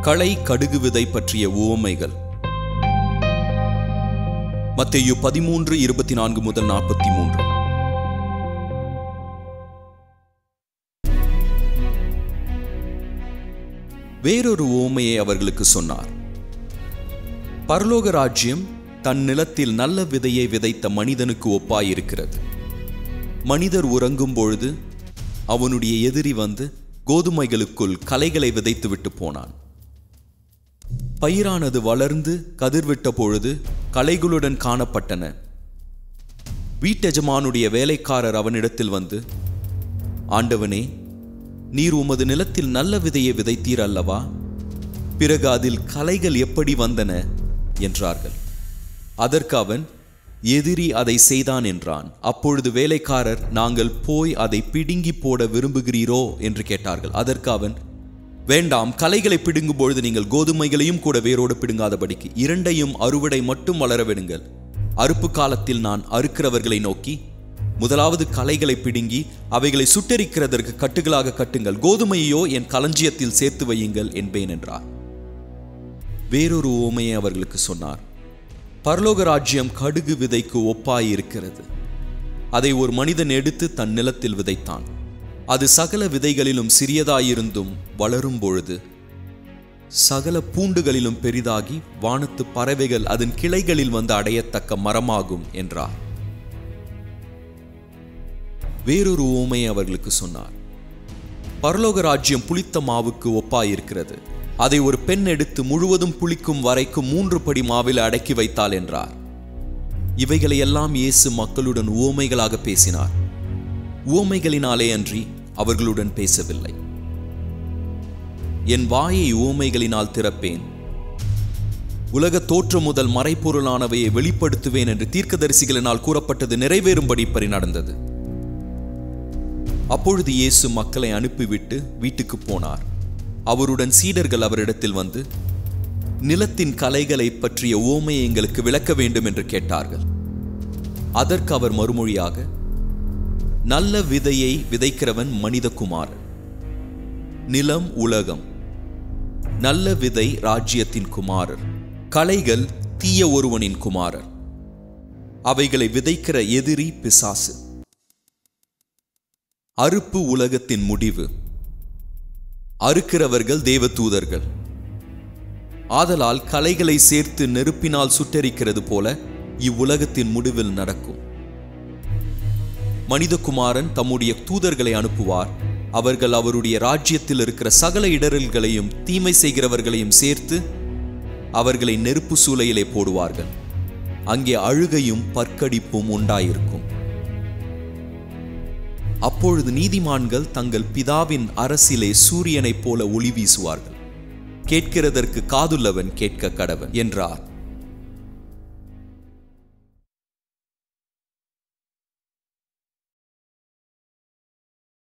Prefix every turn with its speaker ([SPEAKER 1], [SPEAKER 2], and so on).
[SPEAKER 1] களை கடுகு விதை பற்றிய உவமைகள். மத்தேயு 13:24-43. வேறொரு உவமையை அவர்களுக்கு சொன்னார். பரலோக ராஜ்யம் தன் நிலத்தில் நல்ல விதையை விதைத்த மனிதனுக்கு ஒப்பாயிருக்கிறது. மனிதர் உறங்கும் பொழுது அவனுடைய எதிரி வந்து கோதுமைகளுக்குள் களைகளை விதைத்துவிட்டு போனான். பயிரானது வளர்ந்து கதிர்விட்ட பொழுது களைகளுடன் காணப்பட்டன. வீட்டெஜமானுடைய வேலைக்காரர் அவனிடத்தில் வந்து, ஆண்டவனே, நீர் உமது நிலத்தில் நல்ல விதையை விதைத்தீர் அல்லவா? பிறகு அதில் களைகள் எப்படி வந்தன என்றார்கள். அதற்கு அவன், எதிரி அதை செய்தான் என்றான். அப்பொழுது வேலைக்காரர், நாங்கள் போய் அதை பிடுங்கி போட விரும்புகிறீரோ என்று கேட்டார்கள். அதற்கு அவன், வேண்டாம், களைகளை பிடுங்கும் பொழுது நீங்கள் கோதுமைகளையும் கூட வேரோடு பிடுங்காதபடிக்கு இரண்டையும் அறுவடை மட்டும் வளர விடுங்கள். அறுப்பு காலத்தில் நான் அறுக்கிறவர்களை நோக்கி, முதலாவது களைகளை பிடுங்கி அவைகளை சுட்டெரிக்கிறதற்கு கட்டுகளாக கட்டுங்கள், கோதுமையோ என் களஞ்சியத்தில் சேர்த்து வையுங்கள் என்பேன் என்றார். வேறொரு உவமையை அவர்களுக்கு சொன்னார். பரலோக ராஜ்யம் கடுகு விதைக்கு ஒப்பாயிருக்கிறது. அதை ஒரு மனிதன் எடுத்து தன் நிலத்தில் விதைத்தான். அது சகல விதைகளிலும் சிறியதாயிருந்தும் வளரும் பொழுது சகல பூண்டுகளிலும் பெரிதாகி வானத்து பறவைகள் அதன் கிளைகளில் வந்து அடையத்தக்க மரமாகும் என்றார். வேறொரு உவமையை அவர்களுக்கு சொன்னார். பரலோக ராஜ்யம் புளித்த மாவுக்கு ஒப்பாயிருக்கிறது. அதை ஒரு பெண் எடுத்து முழுவதும் புளிக்கும் வரைக்கும் 3 படி மாவில் அடக்கி வைத்தாள் என்றார். இவைகளையெல்லாம் இயேசு மக்களுடன் உவமைகளாக பேசினார். உவமைகளினாலே அன்றி அவர்களுடன் பேசவில்லை. என் வாயை உவமைகளினால் திறப்பேன், உலக தோற்றம் முதல் மறைப்பொருளானவையை வெளிப்படுத்துவேன் என்று தீர்க்கதரிசிகளினால் கூறப்பட்டது நிறைவேறும்படி நடந்தது. அப்பொழுது இயேசு மக்களை அனுப்பிவிட்டு வீட்டுக்கு போனார். அவருடன் சீடர்கள் அவரிடத்தில் வந்து, நிலத்தின் களைகளை பற்றிய உவமையை எங்களுக்கு விளக்க வேண்டும் என்று கேட்டார்கள். அதற்கு அவர் மறுமொழியாக, நல்ல விதையை விதைக்கிறவன் மனிதகுமாரன், நிலம் உலகம், நல்ல விதை ராஜ்யத்தின் குமாரர், களைகள் தீய ஒருவனின் குமாரர், அவைகளை விதைக்கிற எதிரி பிசாசு. அறுப்பு உலகத்தின் முடிவு, அறுக்கிறவர்கள் தேவதூதர்கள். ஆதலால் களைகளை சேர்த்து நெருப்பினால் சுட்டெரிக்கிறது போல இவ்வுலகத்தின் முடிவில் நடக்கும். மனிதகுமாரன் தம்முடைய தூதர்களை அனுப்புவார். அவர்கள் அவருடைய ராஜ்யத்தில் இருக்கிற சகல இடரல்களையும் தீமை செய்கிறவர்களையும் சேர்த்து அவர்களை நெருப்பு சூளையிலே போடுவார்கள். அங்கே அழுகையும் பற்கடிப்பும் உண்டாயிருக்கும். அப்பொழுது நீதிமான்கள் தங்கள் பிதாவின் அரசிலே சூரியனைப் போல ஒளி வீசுவார்கள். கேட்கிறதற்கு காதுள்ளவன் கேட்க கடவன் என்றார்.